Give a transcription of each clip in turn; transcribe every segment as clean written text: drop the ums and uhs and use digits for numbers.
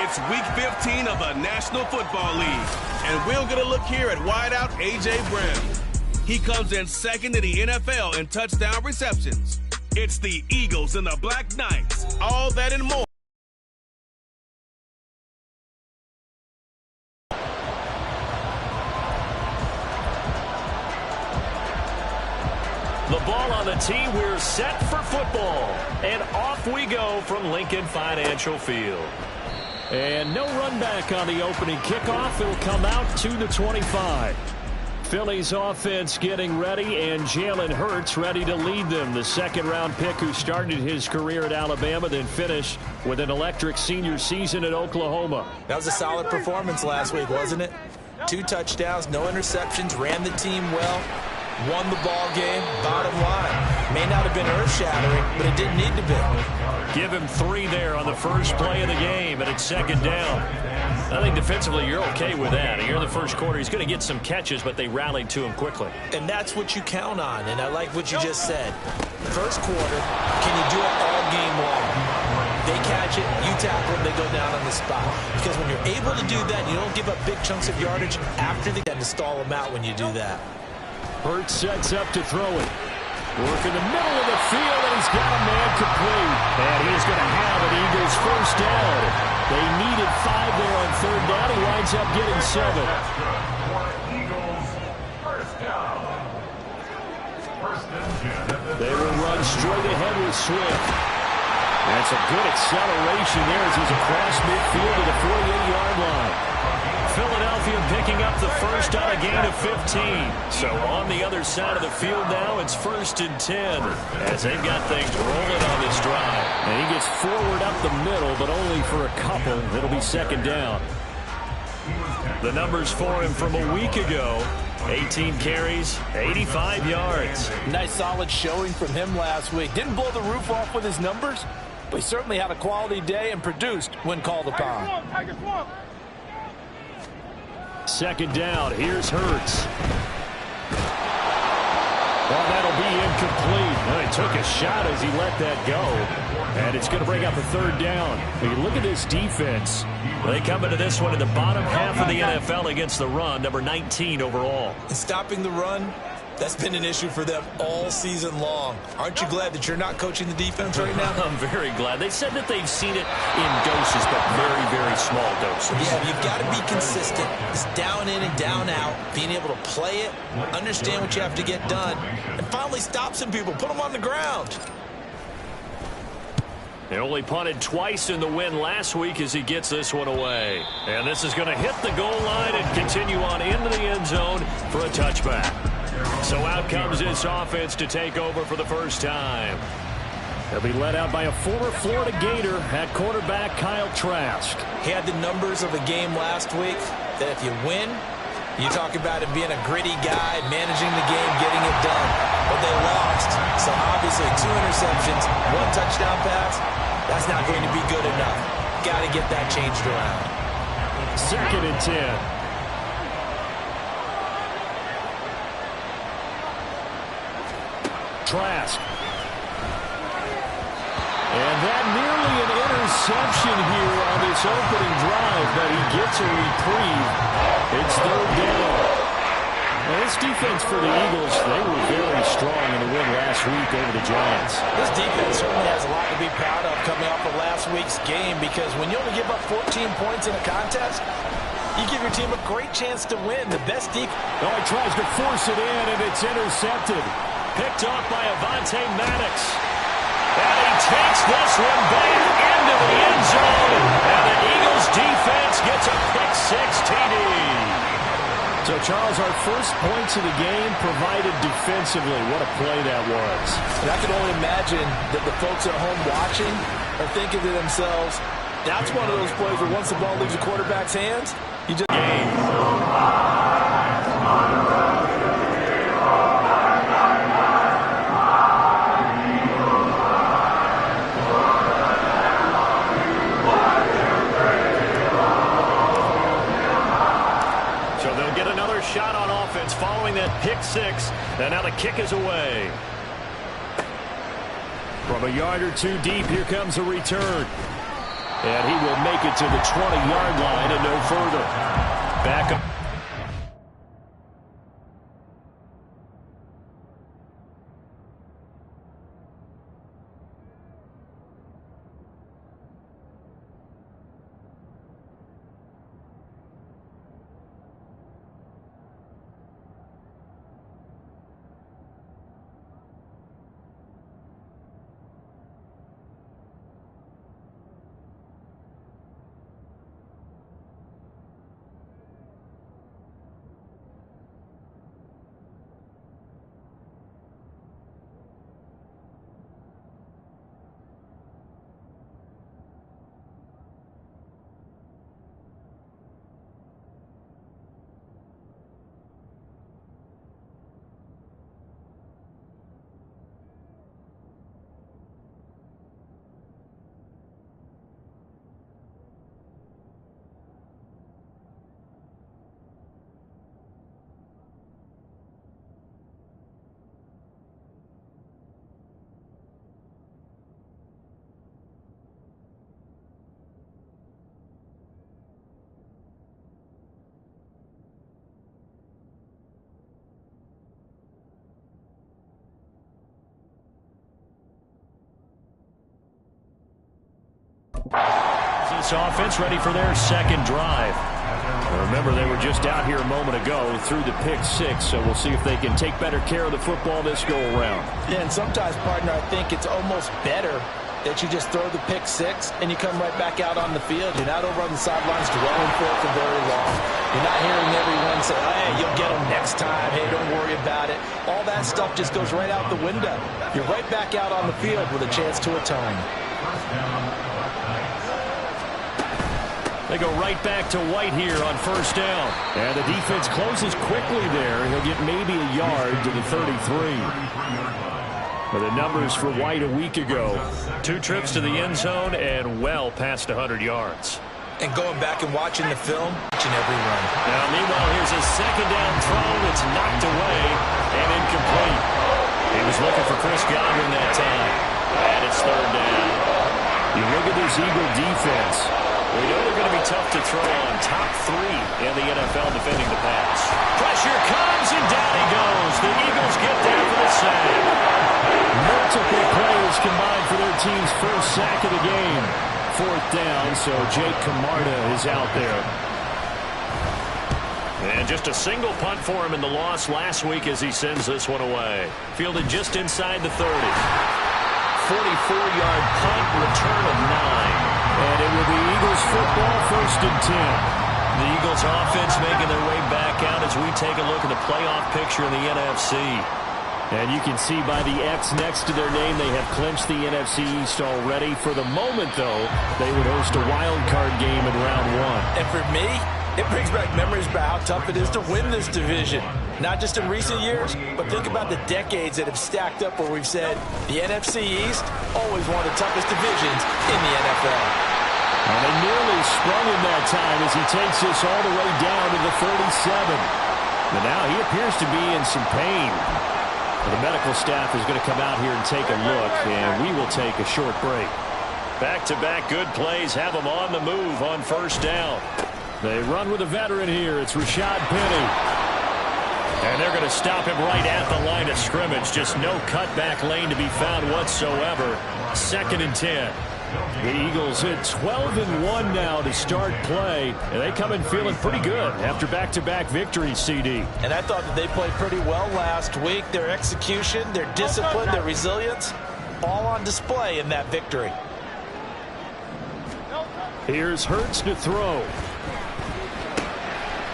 It's Week 15 of the National Football League, and we'll get a look here at wideout A.J. Brown. He comes in second in the NFL in touchdown receptions. It's the Eagles and the Black Knights. All that and more. The ball on the tee. We're set for football. And off we go from Lincoln Financial Field. And no run back on the opening kickoff. It'll come out to the 25. Philly's offense getting ready, and Jalen Hurts ready to lead them. The second-round pick who started his career at Alabama, then finished with an electric senior season at Oklahoma. That was a solid performance last week, wasn't it? 2 touchdowns, no interceptions, ran the team well, won the ball game. Bottom line, may not have been earth-shattering, but it didn't need to be. Give him 3 there on the first play of the game, and it's second down. I think defensively you're okay with that. Here in the first quarter, he's going to get some catches, but they rallied to him quickly. And that's what you count on, and I like what you just said. First quarter, can you do it all game long? They catch it, you tackle them, they go down on the spot. Because when you're able to do that, you don't give up big chunks of yardage after the game to stall them out when you do that. Hurts sets up to throw it. Work in the middle of the field, and he's got a man complete. And he's going to have an Eagles first down. They needed 5 there on third down. He winds up getting 7. They will run straight ahead with Swift. That's a good acceleration there as he's across midfield to the 48-yard line. Philadelphia picking up the first on a gain of 15. So on the other side of the field now, it's 1st and 10 as they've got things rolling on this drive. And he gets forward up the middle, but only for a couple. It'll be second down. The numbers for him from a week ago: 18 carries, 85 yards. Nice solid showing from him last week. Didn't blow the roof off with his numbers, but he certainly had a quality day and produced when called upon. Second down. Here's Hurts. Well, that'll be incomplete. Well, he took a shot as he let that go. And it's going to bring up a third down. When you look at this defense, they come into this one in the bottom half of the NFL against the run, number 19 overall. And stopping the run, that's been an issue for them all season long. Aren't you glad that you're not coaching the defense right now? I'm very glad. They said that they've seen it in doses, but very, very small doses. Yeah, you've got to be consistent. It's down in and down out, being able to play it, understand what you have to get done, and finally stop some people, put them on the ground. They only punted twice in the win last week as he gets this one away. And this is going to hit the goal line and continue on into the end zone for a touchback. So out comes this offense to take over for the first time. They'll be led out by a former Florida Gator at quarterback Kyle Trask. He had the numbers of a game last week that if you win, you talk about him being a gritty guy, managing the game, getting it done. But they lost. So obviously 2 interceptions, 1 touchdown pass, that's not going to be good enough. Got to get that changed around. Second and 10. Trask. And that nearly an interception here on this opening drive, but he gets a reprieve. It's third down. Well, this defense for the Eagles, they were very strong in the win last week over the Giants. This defense certainly has a lot to be proud of coming off of last week's game, because when you only give up 14 points in a contest, you give your team a great chance to win. The best defense. Oh, he tries to force it in, and it's intercepted. Picked off by Avonte Maddox. And he takes this one back into the end zone. And the Eagles defense gets a pick-6 TD. So, Charles, our first points of the game provided defensively. What a play that was. And I can only imagine that the folks at home watching are thinking to themselves, that's one of those plays where once the ball leaves the quarterback's hands, you just... Shot on offense following that pick-6, and now the kick is away. From a yard or two deep, here comes a return. And he will make it to the 20-yard line and no further. Back up. This offense ready for their second drive. Remember, they were just out here a moment ago through the pick six, so we'll see if they can take better care of the football this go-around. Yeah, and sometimes, partner, I think it's almost better that you just throw the pick six and you come right back out on the field. You're not over on the sidelines dwelling for it for very long. You're not hearing everyone say, hey, you'll get them next time. Hey, don't worry about it. All that stuff just goes right out the window. You're right back out on the field with a chance to atone. They go right back to White here on first down. And the defense closes quickly there. He'll get maybe a yard to the 33. But the numbers for White a week ago: 2 trips to the end zone and well past 100 yards. And going back and watching the film, watching every run. Now, meanwhile, here's a second down throw that's knocked away and incomplete. He was looking for Chris Godwin that time. And it's third down. You look at this Eagle defense. We know they're going to be tough to throw on. Top 3 in the NFL defending the pass. Pressure comes, and down he goes. The Eagles get there for the sack. Multiple players combined for their team's first sack of the game. Fourth down, so Jake Camarda is out there. And just a single punt for him in the loss last week as he sends this one away. Fielded just inside the 30. 44-yard punt, return of 9. And it will be Eagles football, first and 10. The Eagles offense making their way back out as we take a look at the playoff picture in the NFC. And you can see by the X next to their name, they have clinched the NFC East already. For the moment, though, they would host a wild card game in round 1. And for me, it brings back memories about how tough it is to win this division. Not just in recent years, but think about the decades that have stacked up where we've said the NFC East always one of the toughest divisions in the NFL. And they nearly sprung him that time as he takes this all the way down to the 37. But now he appears to be in some pain. The medical staff is going to come out here and take a look, and we will take a short break. Back-to-back good plays have them on the move on first down. They run with a veteran here. It's Rashad Penny. And they're going to stop him right at the line of scrimmage. Just no cutback lane to be found whatsoever. Second and 10. The Eagles hit 12-1 now to start play, and they come in feeling pretty good after back-to-back victories, CD. And I thought that they played pretty well last week. Their execution, their discipline, their resilience, all on display in that victory. Here's Hurts to throw.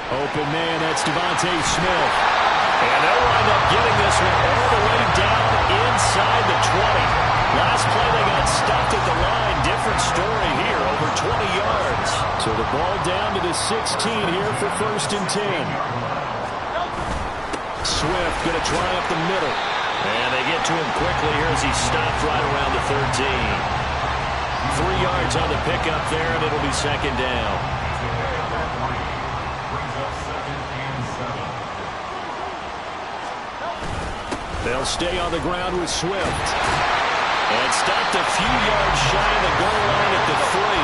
Open man, that's Devontae Smith. And they'll wind up getting this one all the way down inside the 20. Last play they got stopped at the line. Different story here, over 20 yards. So the ball down to the 16 here for first and 10. Swift going to try up the middle. And they get to him quickly here as he stopped right around the 13. 3 yards on the pickup there, and it'll be second down. They'll stay on the ground with Swift. And stopped a few yards shy of the goal line at the 3.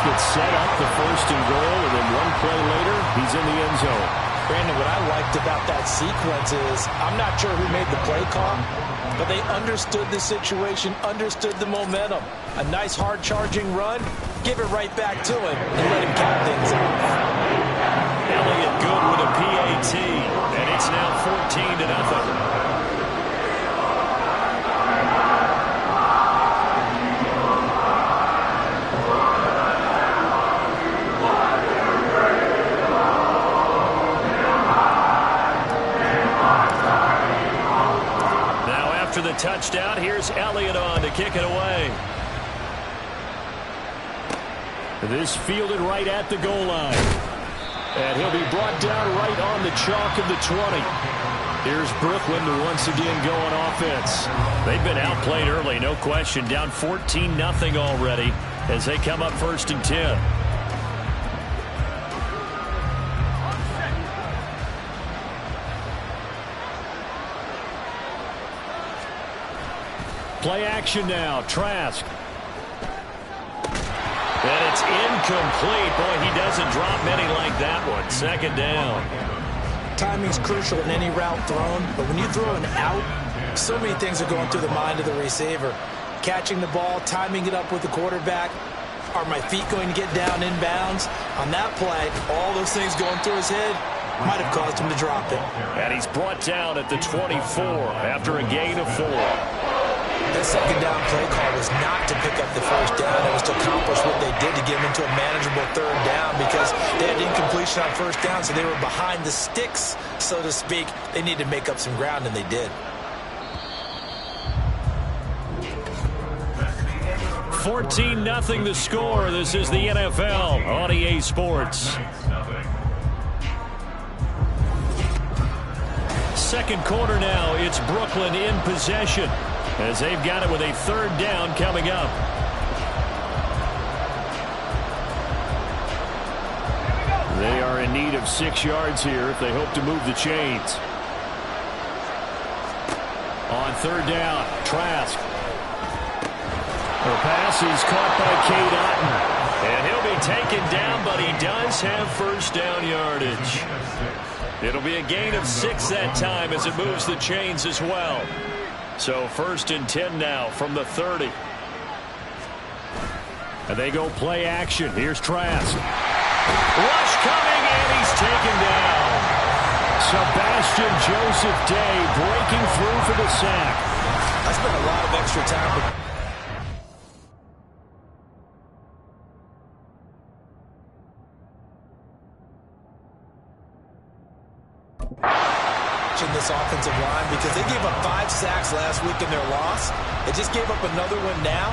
that set up the first and goal, and then one play later, he's in the end zone. Brandon, what I liked about that sequence is I'm not sure who made the play call, but they understood the situation, understood the momentum. A nice hard-charging run, give it right back to him, and let him count things out. Elliott good with a PAT, and it's now 14-0. The touchdown. Here's Elliott on to kick it away. This fielded right at the goal line. And he'll be brought down right on the chalk of the 20. Here's Brooklyn to once again go on offense. They've been outplayed early, no question. Down 14-0 already as they come up 1st and 10. Play action now. Trask. And it's incomplete. Boy, he doesn't drop many like that one. 2nd down. Timing's crucial in any route thrown, but when you throw an out, so many things are going through the mind of the receiver. Catching the ball, timing it up with the quarterback. Are my feet going to get down inbounds? On that play, all those things going through his head might have caused him to drop it. And he's brought down at the 24 after a gain of 4. That 2nd down play call was not to pick up the 1st down. It was to accomplish what they did to get them into a manageable 3rd down because they had incompletion on 1st down, so they were behind the sticks, so to speak. They needed to make up some ground, and they did. 14-0 the score. This is the NFL on EA Sports. 2nd quarter now. It's Brooklyn in possession, as they've got it with a 3rd down coming up. They are in need of 6 yards here if they hope to move the chains. On 3rd down, Trask. The pass is caught by Cade Otton. And he'll be taken down, but he does have 1st down yardage. It'll be a gain of 6 that time as it moves the chains as well. So 1st and 10 now from the 30. And they go play action. Here's Trask. Rush coming, and he's taken down. Sebastian Joseph Day breaking through for the sack. I spent a lot of extra time. In this offensive line because they gave up 5 sacks last week in their loss. They just gave up another one now.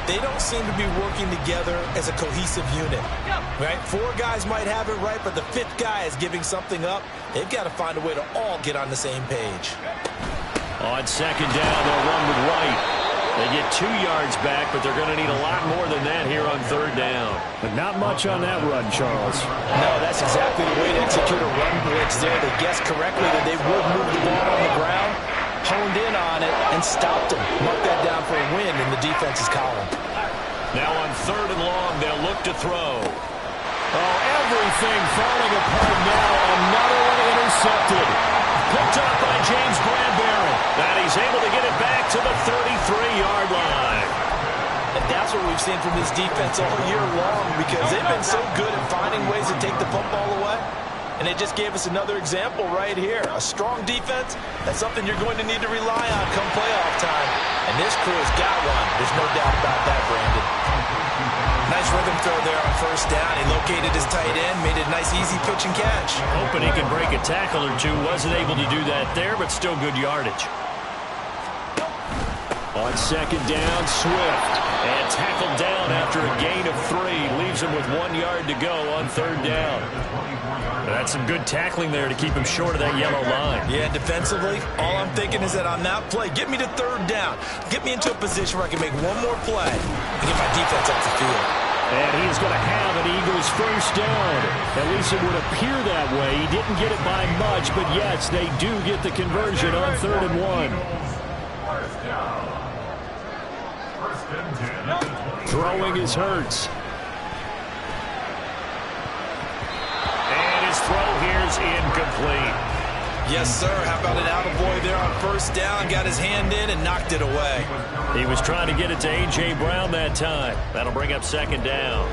They don't seem to be working together as a cohesive unit. Right? 4 guys might have it right, but the 5th guy is giving something up. They've got to find a way to all get on the same page. On 2nd down, they'll run with White. They get 2 yards back, but they're going to need a lot more than that here on 3rd down. But not much on that run, Charles. No, that's exactly the way to execute a run blitz there. They guessed correctly that they would move the ball on the ground, honed in on it, and stopped them. Mark that down for a win in the defense's column. Now on 3rd and long, they'll look to throw. Oh, everything falling apart now. Another one intercepted. Picked up by James Bradbury. And he's able to get it back to the 33-yard line. And that's what we've seen from this defense all year long because they've been so good at finding ways to take the football away. And they just gave us another example right here. A strong defense, that's something you're going to need to rely on come playoff time. And this crew has got one. There's no doubt about that, Brandon. Nice rhythm throw there on 1st down. He located his tight end, made it a nice easy pitch and catch. Hoping he can break a tackle or two. Wasn't able to do that there, but still good yardage. On 2nd down, Swift. And tackled down after a gain of 3. Leaves him with 1 yard to go on 3rd down. That's some good tackling there to keep him short of that yellow line. Yeah, defensively, all I'm thinking is that on that play, get me to 3rd down. Get me into a position where I can make one more play and get my defense off the field. And he's going to have an Eagles 1st down. At least it would appear that way. He didn't get it by much, but yes, they do get the conversion on 3rd and 1. Throwing is Hurts. is incomplete. Yes, sir. How about an attaboy there on first down? Got his hand in and knocked it away. He was trying to get it to A.J. Brown that time. That'll bring up second down.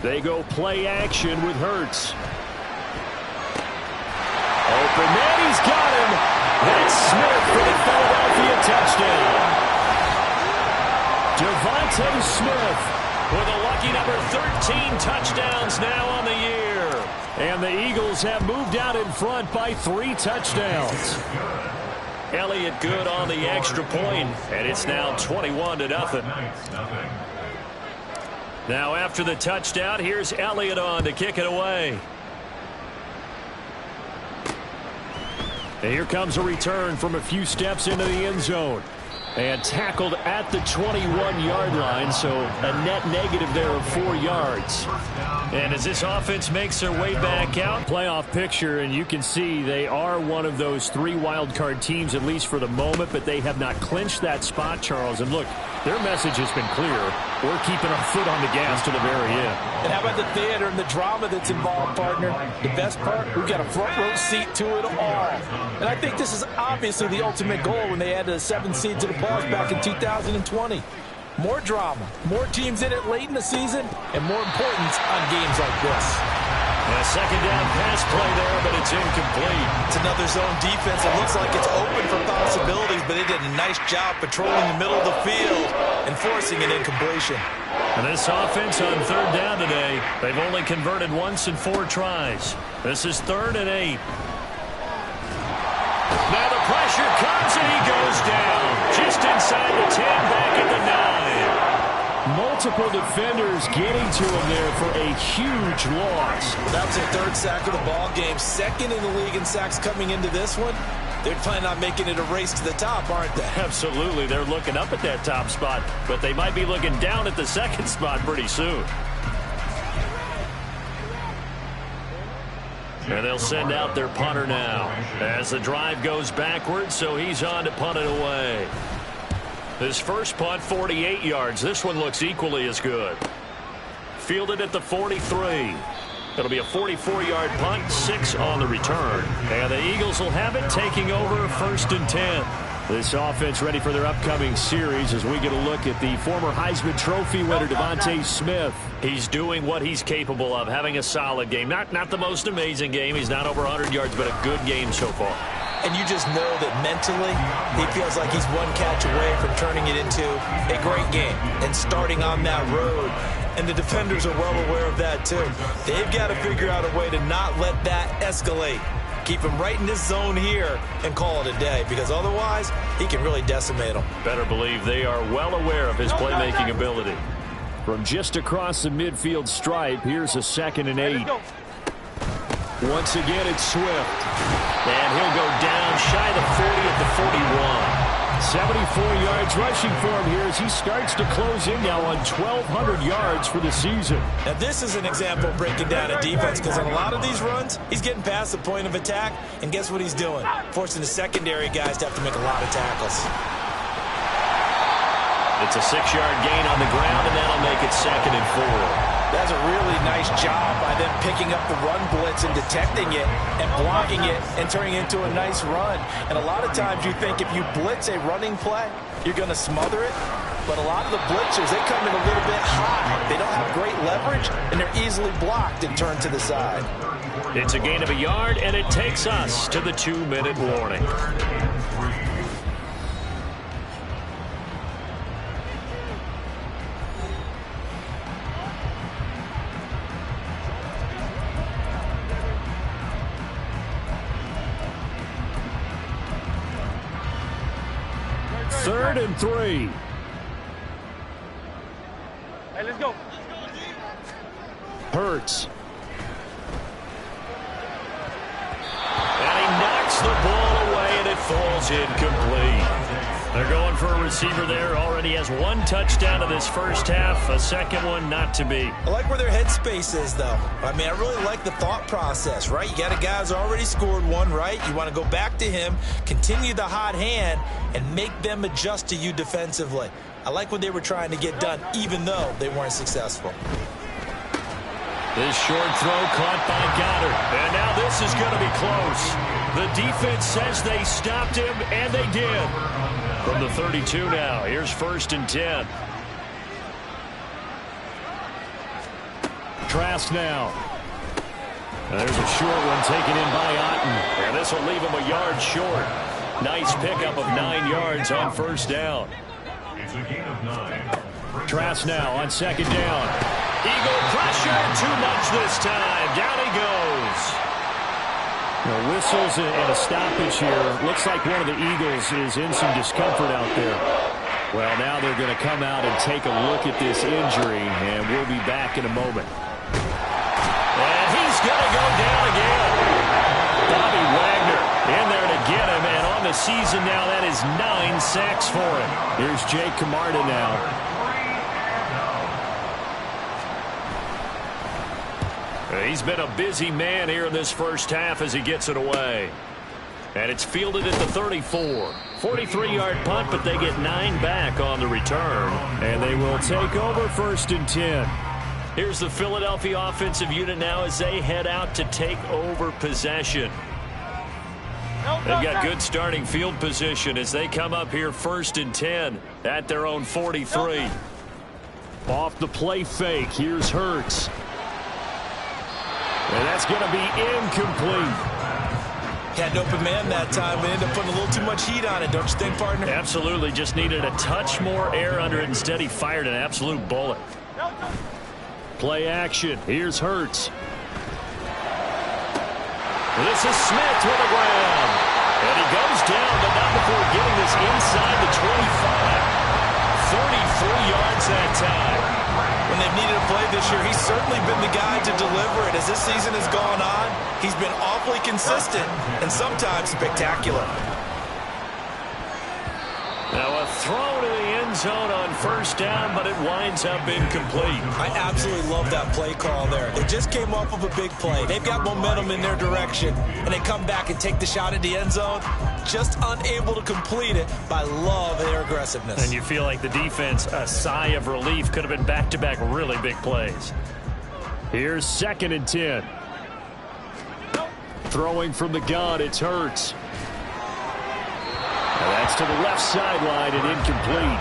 They go play action with Hurts. Open man, he's got him. That's Smith for the Philadelphia touchdown. Devontae Smith with a lucky number 13 touchdowns now on the year. And the Eagles have moved out in front by 3 touchdowns. Elliott good on the extra point, and it's now 21-0. Now after the touchdown, here's Elliott on to kick it away. And here comes a return from a few steps into the end zone. And tackled at the 21-yard line, so a net negative there of 4 yards. And as this offense makes their way back out, playoff picture, and you can see they are one of those 3 wild card teams, at least for the moment, but they have not clinched that spot, Charles. And look, their message has been clear. We're keeping our foot on the gas to the very end. And how about the theater and the drama that's involved, partner? The best part, we've got a front row seat to it all. And I think this is obviously the ultimate goal when they added a 7th seed to the playoffs back in 2020. More drama, more teams in it late in the season, and more importance on games like this. A second down pass play there, but it's incomplete. It's another zone defense. It looks like it's open for possibilities, but they did a nice job patrolling the middle of the field and forcing an incompletion. And this offense on third down today, they've only converted once in 4 tries. This is 3rd and 8. Now the pressure comes and he goes down. Just inside the 10, back at the 9. Multiple defenders getting to him there for a huge loss. That was their 3rd sack of the ball game. 2nd in the league in sacks coming into this one. They're planning on making it a race to the top, aren't they? Absolutely. They're looking up at that top spot, but they might be looking down at the 2nd spot pretty soon. And they'll send out their punter now as the drive goes backwards, so he's on to punt it away. His first punt, 48 yards. This one looks equally as good. Fielded at the 43. It'll be a 44-yard punt, 6 on the return. And the Eagles will have it, taking over 1st and 10. This offense ready for their upcoming series as we get a look at the former Heisman Trophy winner, Devontae Smith. He's doing what he's capable of, having a solid game. Not the most amazing game. He's not over 100 yards, but a good game so far. And you just know that mentally, he feels like he's one catch away from turning it into a great game and starting on that road. And the defenders are well aware of that, too. They've got to figure out a way to not let that escalate. Keep him right in this zone here and call it a day, because otherwise, he can really decimate them. Better believe they are well aware of his playmaking ability. From just across the midfield stripe, here's a 2nd and 8. Once again, it's Swift. And he'll go down shy the 40 at the 41. 74 yards rushing for him here as he starts to close in now on 1,200 yards for the season. Now, this is an example of breaking down a defense, because on a lot of these runs, he's getting past the point of attack, and guess what he's doing? Forcing the secondary guys to have to make a lot of tackles. It's a 6-yard gain on the ground, and that'll make it 2nd and 4. That's a really nice job by them picking up the run blitz and detecting it and blocking it and turning it into a nice run. And a lot of times you think if you blitz a running play, you're going to smother it. But a lot of the blitzers, they come in a little bit high. They don't have great leverage, and they're easily blocked and turned to the side. It's a gain of a yard, and it takes us to the 2-minute warning. Third and 3. Hey, let's go. Hurts. And he knocks the ball away, and it falls incomplete. They're going for a receiver there. Already has one touchdown of this first half. A second one not to be. I like where their headspace is, though. I mean, I really like the thought process, right? You got a guy who's already scored one, right? You want to go back to him, continue the hot hand, and make them adjust to you defensively. I like what they were trying to get done, even though they weren't successful. This short throw caught by Goddard. And now this is going to be close. The defense says they stopped him, and they did. From the 32 now, here's 1st and 10. Trask now. There's a short one taken in by Otten. And this will leave him a yard short. Nice pickup of 9 yards on 1st down. It's a gain of 9. Trask now on 2nd down. Eagle pressure, too much this time. Down he goes. Whistles and a stoppage here. Looks like one of the Eagles is in some discomfort out there. Well, now they're going to come out and take a look at this injury, and we'll be back in a moment. And he's going to go down again. Bobby Wagner in there to get him, and on the season now, that is 9 sacks for him. Here's Jake Camarda now. He's been a busy man here in this first half as he gets it away. And it's fielded at the 34. 43-yard punt, but they get 9 back on the return. And they will take over 1st and 10. Here's the Philadelphia offensive unit now as they head out to take over possession. They've got good starting field position as they come up here 1st and 10 at their own 43. Off the play fake, here's Hurts. And that's going to be incomplete. Had an open man that time, but ended up putting a little too much heat on it, don't you think, partner? Absolutely. Just needed a touch more air under it. Instead, he fired an absolute bullet. Play action. Here's Hurts. This is Smith with a grab. And he goes down, but not before getting this inside the 25. 33 yards that time. When they've needed a play this year, he's certainly been the guy to deliver it. As this season has gone on, he's been awfully consistent and sometimes spectacular. Now a throw to the end zone on 1st down, but it winds up incomplete. I absolutely love that play call there. They just came off of a big play. They've got momentum in their direction, and they come back and take the shot at the end zone, just unable to complete it. But I love their aggressiveness. And you feel like the defense, a sigh of relief, could have been back-to-back really big plays. Here's 2nd and 10. Throwing from the gun, it's Hurts. And that's to the left sideline and incomplete.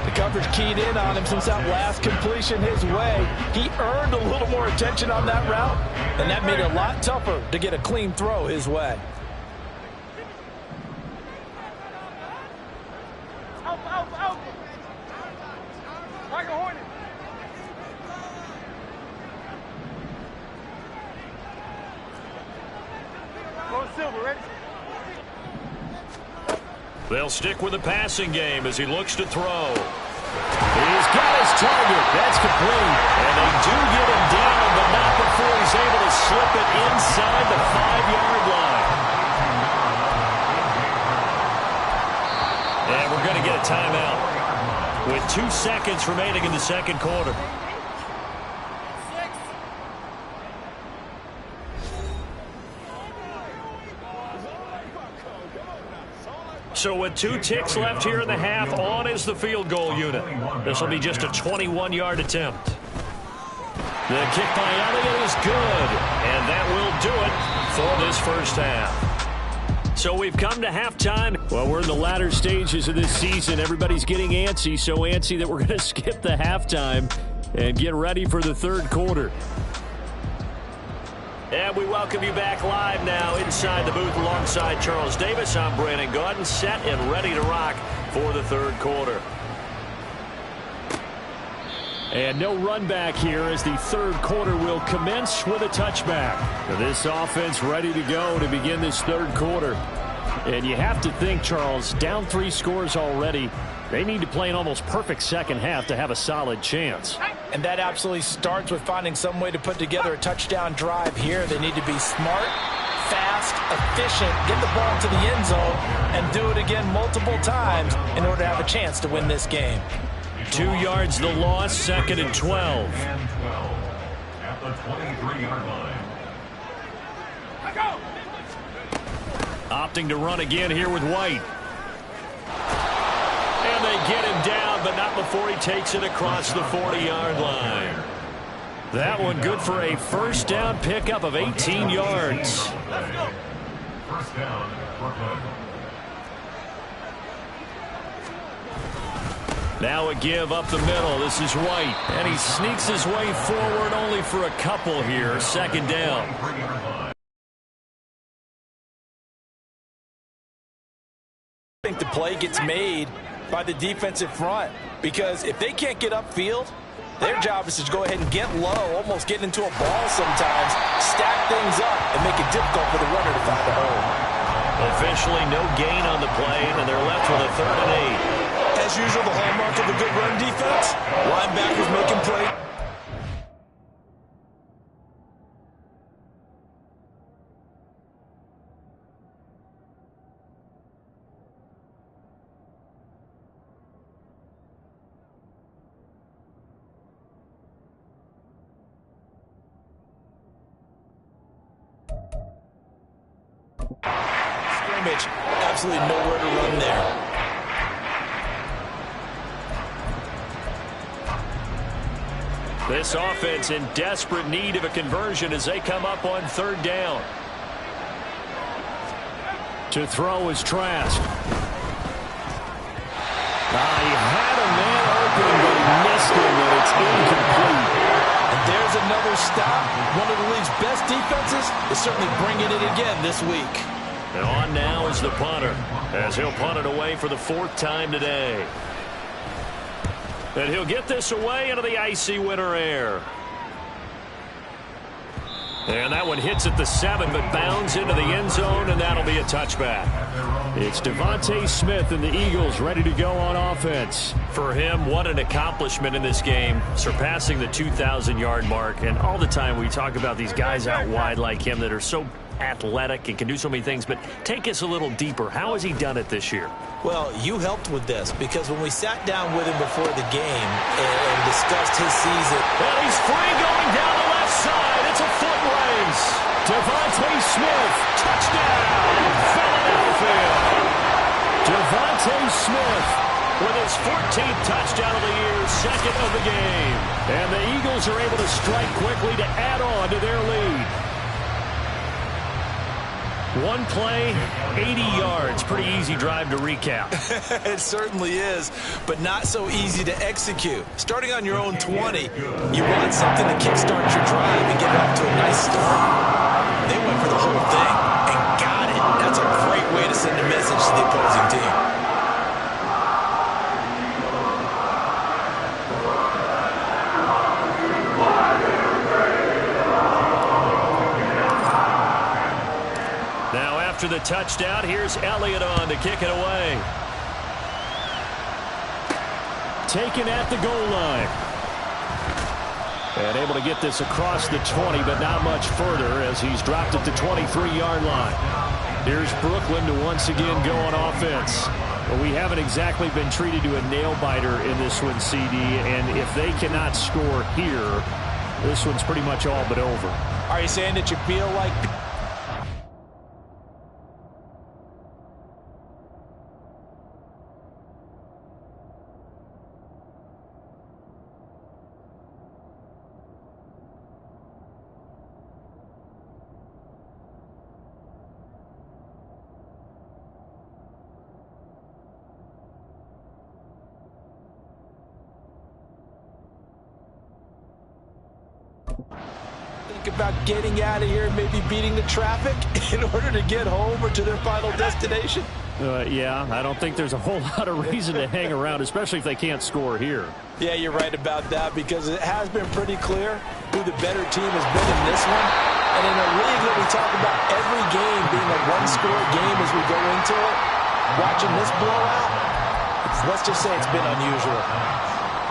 The coverage keyed in on him since that last completion his way. He earned a little more attention on that route, and that made it a lot tougher to get a clean throw his way. They'll stick with the passing game as he looks to throw. He's got his target. That's complete. And they do get him down, but not before he's able to slip it inside the 5-yard line. And we're going to get a timeout with 2 seconds remaining in the second quarter. So with 2 ticks left here in the half, on is the field goal unit. This will be just a 21-yard attempt. The kick by Elliott is good, and that will do it for this first half. So we've come to halftime. Well, we're in the latter stages of this season. Everybody's getting antsy, so antsy that we're going to skip the halftime and get ready for the third quarter. And we welcome you back live now inside the booth alongside Charles Davis. I'm Brandon Gaudin, set and ready to rock for the third quarter. And no run back here as the third quarter will commence with a touchback. This offense ready to go to begin this third quarter. And you have to think, Charles, down 3 scores already. They need to play an almost perfect second half to have a solid chance. And that absolutely starts with finding some way to put together a touchdown drive here. They need to be smart, fast, efficient, get the ball to the end zone, and do it again multiple times in order to have a chance to win this game. 2 yards the loss, 2nd and 12. And 12 at the 23-yard line. Opting to run again here with White. And they get him down, but not before he takes it across the 40-yard line. That one good for a first down pickup of 18 yards. First down, Brooklyn. Now a give up the middle. This is White. And he sneaks his way forward only for a couple here. 2nd down. I think the play gets made by the defensive front, because if they can't get upfield, their job is to go ahead and get low, almost get into a ball sometimes, stack things up, and make it difficult for the runner to find a hole. Officially no gain on the play, and they're left with a 3rd and 8. As usual, the hallmark of a good run defense, linebackers making plays. Scrimmage, absolutely nowhere to run there. This offense in desperate need of a conversion as they come up on 3rd down. To throw is Trask. He had a man open, but he missed him, and it's incomplete. And there's another stop. One of the league's best defenses is certainly bringing it again this week. And on now is the punter, as he'll punt it away for the 4th time today. And he'll get this away into the icy winter air. And that one hits at the 7, but bounds into the end zone, and that'll be a touchback. It's Devontae Smith and the Eagles ready to go on offense. For him, what an accomplishment in this game, surpassing the 2,000-yard mark. And all the time we talk about these guys out wide like him that are so athletic and can do so many things, but take us a little deeper. How has he done it this year? Well, you helped with this, because when we sat down with him before the game and discussed his season. And he's free going down the left side. It's a foot race. Devontae Smith, touchdown, Philadelphia. Devontae Smith with his 14th touchdown of the year, 2nd of the game. And the Eagles are able to strike quickly to add on to their lead. One play, 80 yards. Pretty easy drive to recap. It certainly is, but not so easy to execute. Starting on your own 20, you want something to kickstart your drive and get it off to a nice start. They went for the whole thing and got it. That's a great way to send a message to the opposing team. After the touchdown, here's Elliott on to kick it away. Taken at the goal line. And able to get this across the 20, but not much further as he's dropped at the 23-yard line. Here's Brooklyn to once again go on offense. Well, we haven't exactly been treated to a nail-biter in this one, CD, and if they cannot score here, this one's pretty much all but over. Are you saying that you feel like... about getting out of here and maybe beating the traffic in order to get home or to their final destination? Yeah, I don't think there's a whole lot of reason to hang around, especially if they can't score here. Yeah, you're right about that, because it has been pretty clear who the better team has been in this one. And in a league that we talk about every game being a one-score game as we go into it, watching this blowout, let's just say it's been unusual.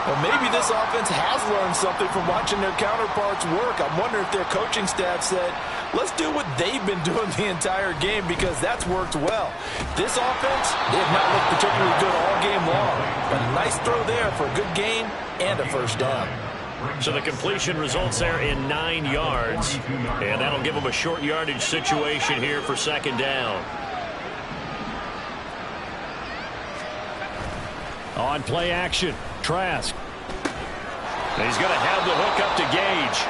Well, maybe this offense has learned something from watching their counterparts work. I'm wondering if their coaching staff said, let's do what they've been doing the entire game because that's worked well. This offense, they have not looked particularly good all game long. But a nice throw there for a good gain and a first down. So the completion results there in 9 yards. And that'll give them a short yardage situation here for second down. On play action, Trask. And he's going to have the hook up to Gage.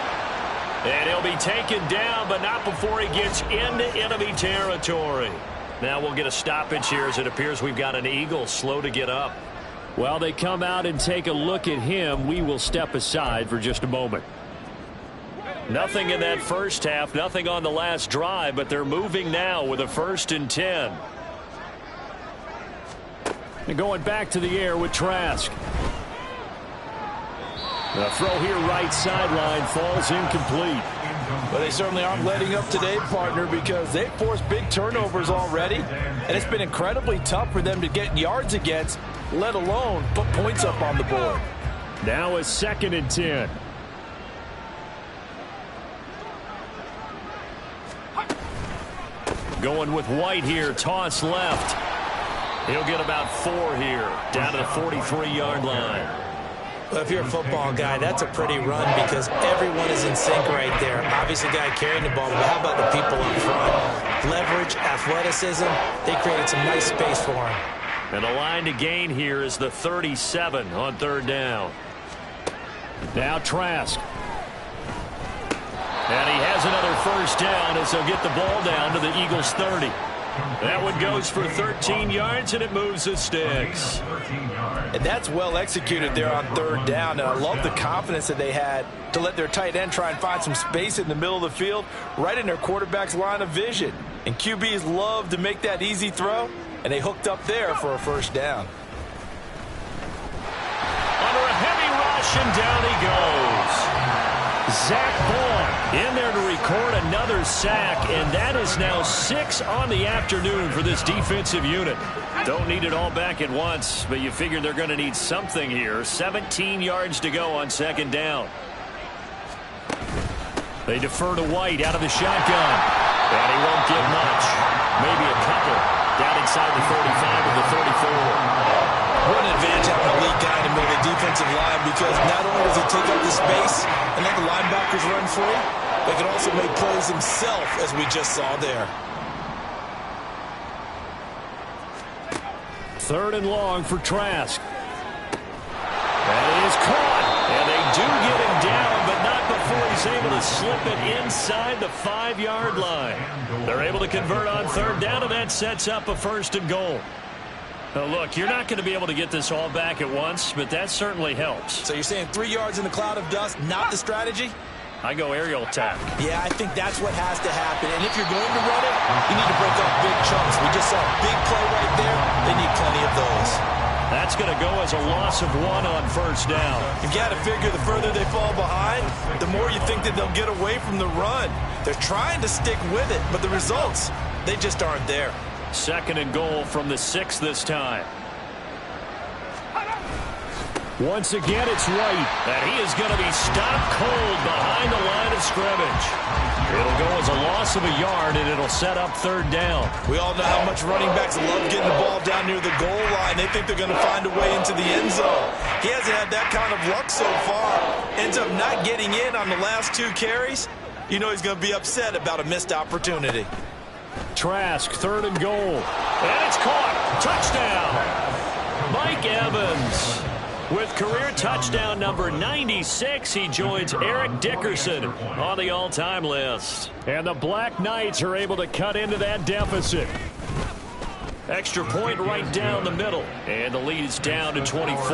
And he'll be taken down, but not before he gets into enemy territory. Now we'll get a stoppage here as it appears we've got an Eagle slow to get up. While they come out and take a look at him, we will step aside for just a moment. Nothing in that first half, nothing on the last drive, but they're moving now with a 1st and 10. And going back to the air with Trask. The throw here right sideline falls incomplete. But they certainly aren't letting up today, partner, because they've forced big turnovers already. And it's been incredibly tough for them to get yards against, let alone put points up on the board. Now a 2nd and 10. Going with White here, toss left. He'll get about 4 here, down to the 43-yard line. Well, if you're a football guy, that's a pretty run because everyone is in sync right there. Obviously, the guy carrying the ball, but how about the people up front? Leverage, athleticism, they created some nice space for him. And the line to gain here is the 37 on 3rd down. Now Trask. And he has another first down as he'll get the ball down to the Eagles' 30. That one goes for 13 yards, and it moves the sticks. And that's well executed there on 3rd down. And I love the confidence that they had to let their tight end try and find some space in the middle of the field, right in their quarterback's line of vision. And QBs love to make that easy throw, and they hooked up there for a first down. Under a heavy rush, and down he goes. Zach Vaughn in there to record another sack, and that is now 6 on the afternoon for this defensive unit. Don't need it all back at once, but you figure they're going to need something here. 17 yards to go on 2nd down. They defer to White out of the shotgun, and he won't get much. Maybe a couple down inside the 35 or the 34. What an advantage having a elite guy in the middle of the defensive line because not only does he take up the space and let the linebackers run free, but he can also make plays himself, as we just saw there. 3rd and long for Trask. That is caught, and they do get him down, but not before he's able to slip it inside the 5-yard line. They're able to convert on 3rd down, and that sets up a 1st and goal. Now look, you're not going to be able to get this all back at once, but that certainly helps. So you're saying 3 yards in the cloud of dust, not the strategy? I go aerial attack. Yeah, I think that's what has to happen. And if you're going to run it, you need to break off big chunks. We just saw a big play right there. They need plenty of those. That's going to go as a loss of 1 on 1st down. You got to figure the further they fall behind, the more you think that they'll get away from the run. They're trying to stick with it, but the results, they just aren't there. 2nd and goal from the 6 this time. Once again, it's White, and he is going to be stopped cold behind the line of scrimmage. It'll go as a loss of a yard, and it'll set up 3rd down. We all know how much running backs love getting the ball down near the goal line. They think they're going to find a way into the end zone. He hasn't had that kind of luck so far. Ends up not getting in on the last 2 carries. You know he's going to be upset about a missed opportunity. Trask, 3rd and goal. And it's caught. Touchdown. Mike Evans. With career touchdown number 96, he joins Eric Dickerson on the all-time list. And the Black Knights are able to cut into that deficit. Extra point right down the middle. And the lead is down to 24.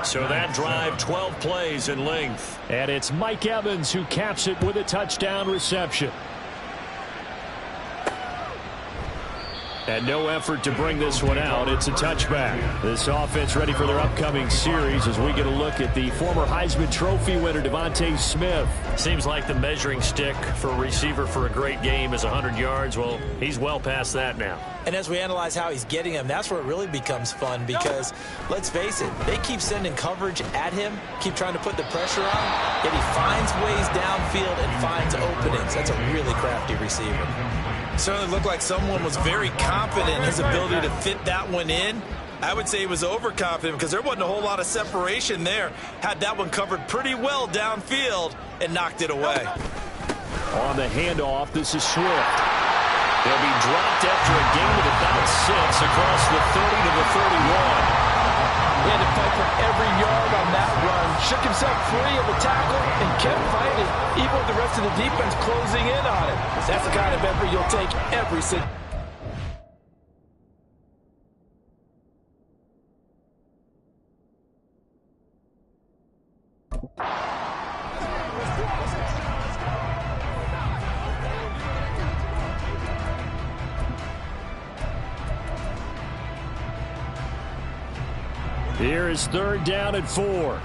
So that drive, 12 plays in length. And it's Mike Evans who caps it with a touchdown reception. And no effort to bring this one out. It's a touchback. This offense ready for their upcoming series as we get a look at the former Heisman Trophy winner, Devontae Smith. Seems like the measuring stick for a receiver for a great game is 100 yards. Well, he's well past that now. And as we analyze how he's getting them, that's where it really becomes fun because, let's face it, they keep sending coverage at him, keep trying to put the pressure on, yet he finds ways downfield and finds openings. That's a really crafty receiver. Certainly looked like someone was very confident in his ability to fit that one in. I would say he was overconfident because there wasn't a whole lot of separation there. Had that one covered pretty well downfield and knocked it away. On the handoff, this is Swift. They'll be dropped after a gain of about 6 across the 30 to the 31. He had to fight for every yard on that run. Shook himself free of the tackle and kept fighting, even with the rest of the defense closing in on him. That's the kind of effort you'll take every single. Here is 3rd down and 4.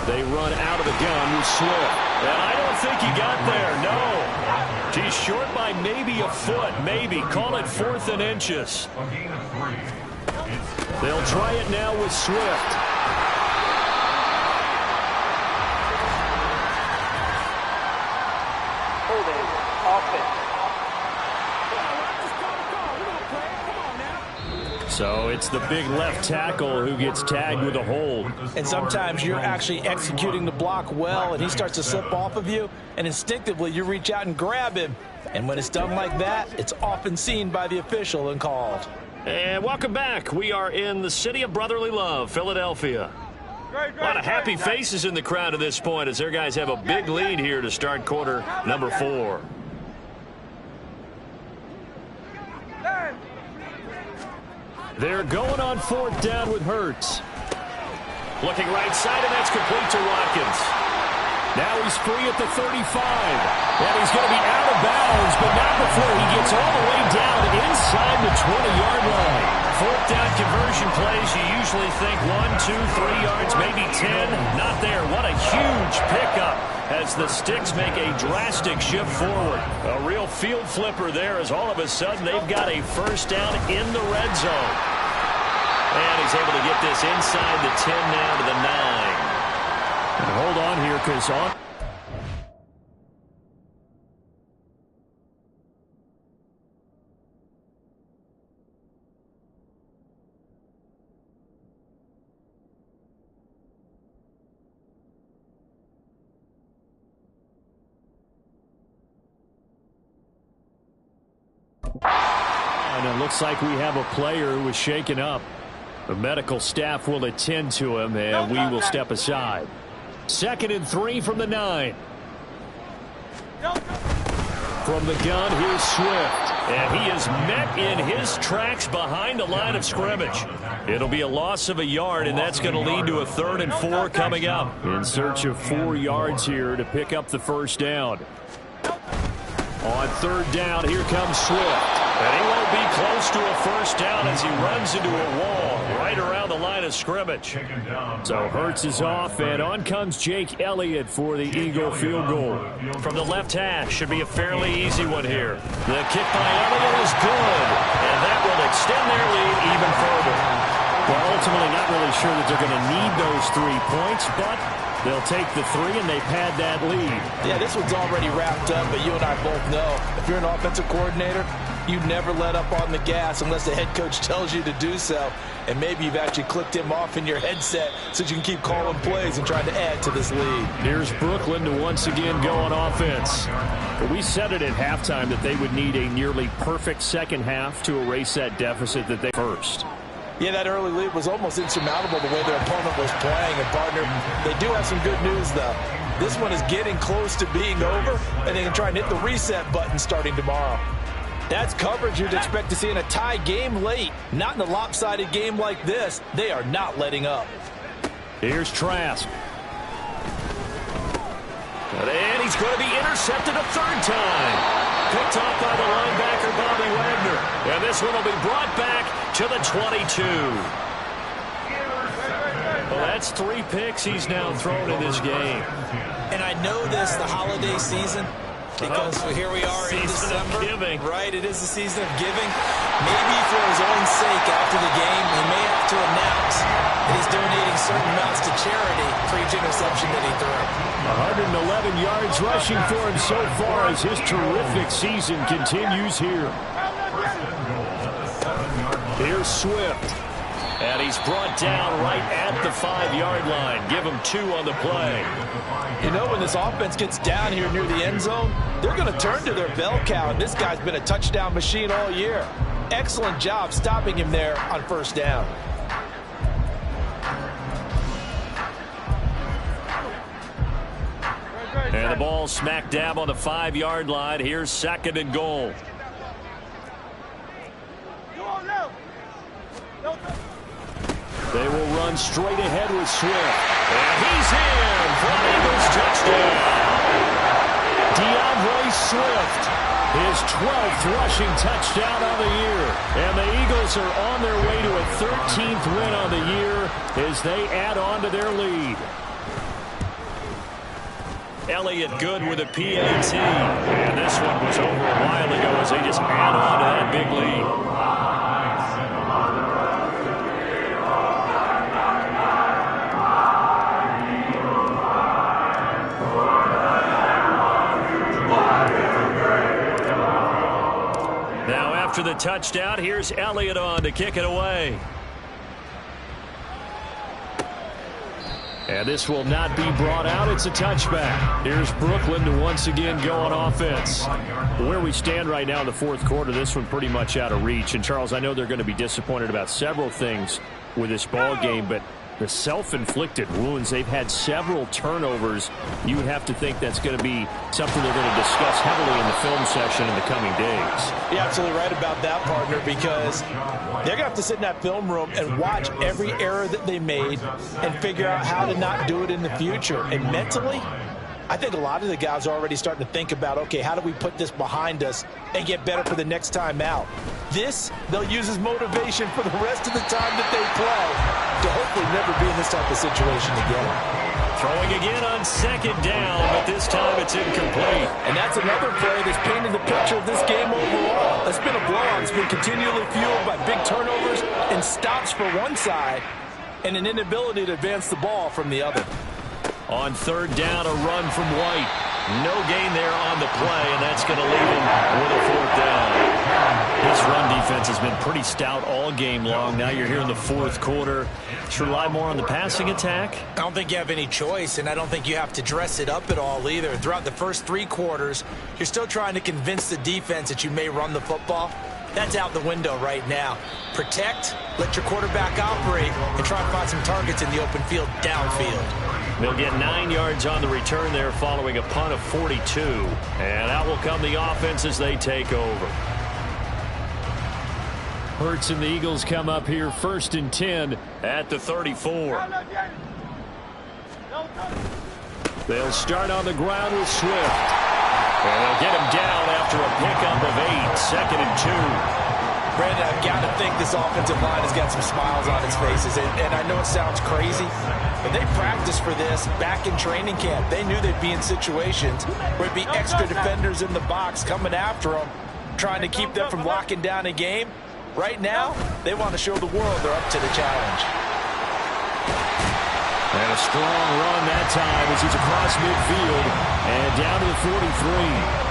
They run out of the gun with Swift. And I don't think he got there, no. He's short by maybe a foot, maybe. Call it 4th and inches. They'll try it now with Swift. Holding offense. So it's the big left tackle who gets tagged with a hold. And sometimes you're actually executing the block well, and he starts to slip off of you, and instinctively you reach out and grab him. And when it's done like that, it's often seen by the official and called. And welcome back. We are in the city of brotherly love, Philadelphia. A lot of happy faces in the crowd at this point as their guys have a big lead here to start quarter number 4. They're going on 4th down with Hurts. Looking right side, and that's complete to Watkins. Now he's free at the 35. And he's going to be out of bounds, but not before he gets all the way down inside the 20-yard line. 4th down conversion plays, you usually think 1, 2, 3 yards, maybe 10. Not there. What a huge pickup as the Sticks make a drastic shift forward. A real field flipper there as all of a sudden they've got a 1st down in the red zone. And he's able to get this inside the 10 now to the 9. And hold on here because on. And it looks like we have a player who was shaken up. The medical staff will attend to him, and we will step aside. 2nd and 3 from the 9. From the gun, here's Swift. And he is met in his tracks behind the line of scrimmage. It'll be a loss of a yard, and that's going to lead to a 3rd and 4 coming up. In search of 4 yards here to pick up the 1st down. On 3rd down, here comes Swift. And he won't be close to a 1st down as he runs into a wall right around the line of scrimmage. So Hurts is off, and on comes Jake Elliott for the Eagle field goal. From the left hash, should be a fairly easy one here. The kick by Elliott is good, and that will extend their lead even further. Well, ultimately not really sure that they're going to need those 3 points, but they'll take the 3 and they pad that lead. Yeah, this one's already wrapped up, but you and I both know if you're an offensive coordinator, you never let up on the gas unless the head coach tells you to do so. And maybe you've actually clicked him off in your headset so you can keep calling plays and trying to add to this lead. Here's Brooklyn to once again go on offense. But we said it at halftime that they would need a nearly perfect second half to erase that deficit that they first. Yeah, that early lead was almost insurmountable the way their opponent was playing. And, partner, they do have some good news, though. This one is getting close to being over, and they can try and hit the reset button starting tomorrow. That's coverage you'd expect to see in a tie game late. Not in a lopsided game like this. They are not letting up. Here's Trask. And he's going to be intercepted a 3rd time. Picked off by the linebacker, Bobby Wagner. And this one will be brought back to the 22. Well, that's 3 picks he's now thrown in this game. And I know this, the holiday season, because here we are in December. Right, it is the season of giving. Maybe for his own sake after the game, he may have to announce that he's donating certain amounts to charity for each interception that he threw. 111 yards rushing for him so far as his terrific season continues here. Here's Swift. And he's brought down right at the 5-yard line. Give him 2 on the play. You know, when this offense gets down here near the end zone, they're going to turn to their bell cow, and this guy's been a touchdown machine all year. Excellent job stopping him there on first down. And the ball smack dab on the 5-yard line. Here's 2nd and goal. They will run straight ahead with Swift. And he's in for an Eagles touchdown. DeAndre Swift, his 12th rushing touchdown on the year. And the Eagles are on their way to a 13th win on the year as they add on to their lead. Elliott good with a PAT. And this one was over a while ago as they just add on to that big lead. After the touchdown, here's Elliott on to kick it away. And this will not be brought out. It's a touchback. Here's Brooklyn to once again go on offense. Where we stand right now in the 4th quarter, this one pretty much out of reach. And, Charles, I know they're going to be disappointed about several things with this ball game, but the self-inflicted wounds, they've had several turnovers. You would have to think that's going to be something they're going to discuss heavily in the film session in the coming days. You're absolutely right about that, partner, because they're going to have to sit in that film room and watch every error that they made and figure out how to not do it in the future. And mentally, I think a lot of the guys are already starting to think about, okay, how do we put this behind us and get better for the next time out? This, they'll use as motivation for the rest of the time that they play to hopefully never be in this type of situation again. Throwing again on 2nd down, but this time it's incomplete. And that's another play that's painted the picture of this game overall. It's been a blowout. It's been continually fueled by big turnovers and stops for one side and an inability to advance the ball from the other. On 3rd down, a run from White. No gain there on the play, and that's going to leave him with a 4th down. This run defense has been pretty stout all game long. Now you're here in the 4th quarter. Should rely more on the passing attack? I don't think you have any choice, and I don't think you have to dress it up at all either. Throughout the first 3 quarters, you're still trying to convince the defense that you may run the football. That's out the window right now. Protect, let your quarterback operate, and try and find some targets in the open field downfield. They'll get 9 yards on the return there following a punt of 42. And out will come the offense as they take over. Hurts and the Eagles come up here 1st and 10 at the 34. They'll start on the ground with Swift. And they'll get him down after a pickup of 8. 2nd and 2. Brandon, I've got to think this offensive line has got some smiles on its faces. And I know it sounds crazy, but they practiced for this back in training camp. They knew they'd be in situations where it'd be extra defenders in the box coming after them, trying to keep them from locking down a game. Right now, they want to show the world they're up to the challenge. And a strong run that time as he's across midfield and down to the 43.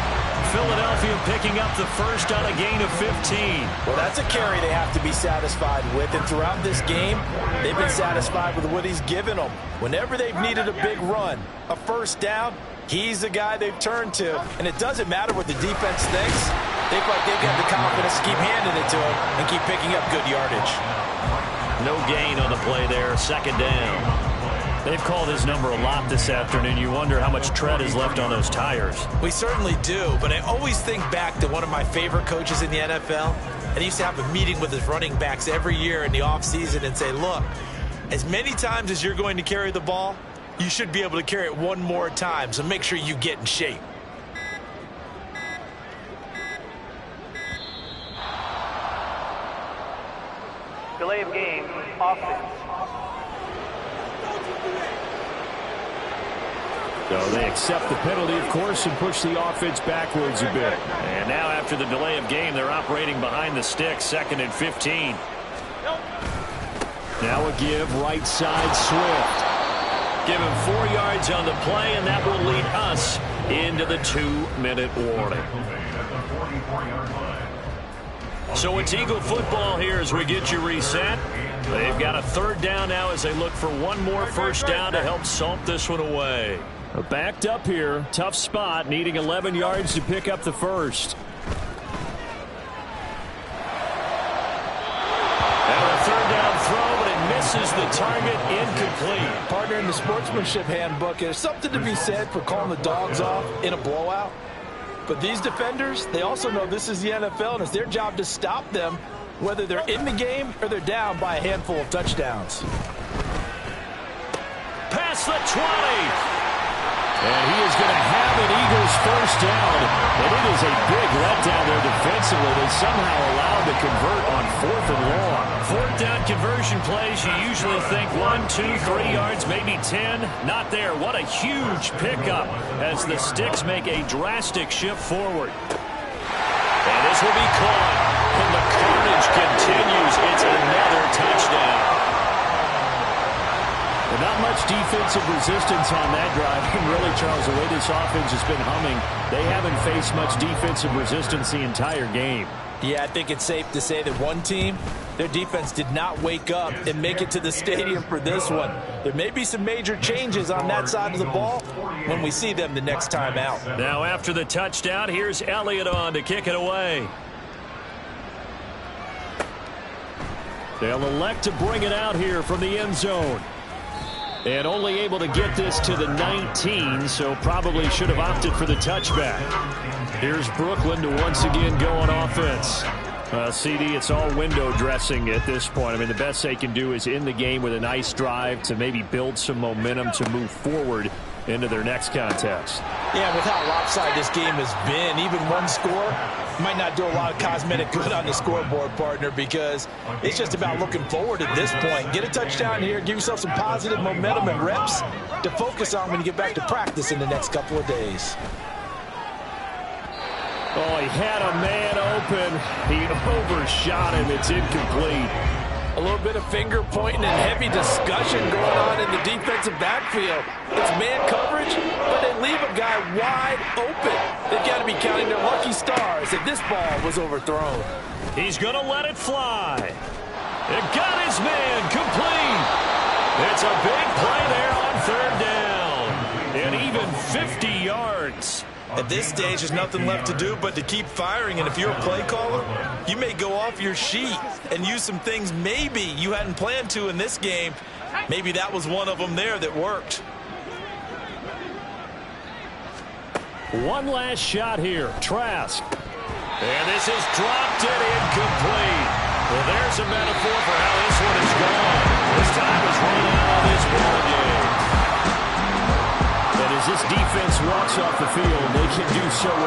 Philadelphia picking up the first on a gain of 15. Well, that's a carry they have to be satisfied with. And throughout this game, they've been satisfied with what he's given them. Whenever they've needed a big run, a first down, he's the guy they've turned to. And it doesn't matter what the defense thinks. They feel like they've got the confidence to keep handing it to him and keep picking up good yardage. No gain on the play there. 2nd down. They've called his number a lot this afternoon. You wonder how much tread is left on those tires. We certainly do, but I always think back to one of my favorite coaches in the NFL. And he used to have a meeting with his running backs every year in the offseason and say, look, as many times as you're going to carry the ball, you should be able to carry it one more time, so make sure you get in shape. offense. So they accept the penalty, of course, and push the offense backwards a bit. And now after the delay of game, they're operating behind the sticks, 2nd and 15. Now a give, right side, Swift. Give him 4 yards on the play, and that will lead us into the 2-minute warning. So it's Eagle football here as we get you reset. They've got a 3rd down now as they look for one more first down to help salt this one away. Backed up here, tough spot, needing 11 yards to pick up the first. And a 3rd down throw, but it misses the target, incomplete. Partner, in the sportsmanship handbook, there's something to be said for calling the dogs off in a blowout. But these defenders, they also know this is the NFL, and it's their job to stop them, whether they're in the game or they're down by a handful of touchdowns. Past the 20. And he is going to have an Eagles first down. And it is a big letdown there defensively. They somehow allowed to convert on 4th and long. 4th down conversion plays, you usually think 1, 2, 3 yards, maybe 10. Not there. What a huge pickup as the Sticks make a drastic shift forward. And this will be caught. And the carnage continues. It's another touchdown. And not much defensive resistance on that drive. And really, Charles, the way this offense has been humming, they haven't faced much defensive resistance the entire game. Yeah, I think it's safe to say that one team, their defense did not wake up and make it to the stadium for this one. There may be some major changes on that side of the ball when we see them the next time out. Now after the touchdown, here's Elliott on to kick it away. They'll elect to bring it out here from the end zone. And only able to get this to the 19, so probably should have opted for the touchback. Here's Brooklyn to once again go on offense. CD, it's all window dressing at this point. I mean, the best they can do is in the game with a nice drive to maybe build some momentum to move forward into their next contest. Yeah, with how lopsided this game has been, even one score might not do a lot of cosmetic good on the scoreboard, partner, because it's just about looking forward at this point. Get a touchdown here, give yourself some positive momentum and reps to focus on when you get back to practice in the next couple of days. Oh, he had a man open. He overshot him. It's incomplete. A little bit of finger pointing and heavy discussion going on in the defensive backfield. It's man coverage, but they leave a guy wide open. They've got to be counting their lucky stars that this ball was overthrown. He's going to let it fly. It got his man complete. It's a big play there on 3rd down. And even 50 yards. At this stage, there's nothing left to do but to keep firing. And if you're a play caller, you may go off your sheet and use some things maybe you hadn't planned to in this game. Maybe that was one of them there that worked. One last shot here. Trask. And this is dropped and incomplete. Well, there's a metaphor for how this one is gone. This time is running out of this ball game. And as this defense walks off the field, they can do so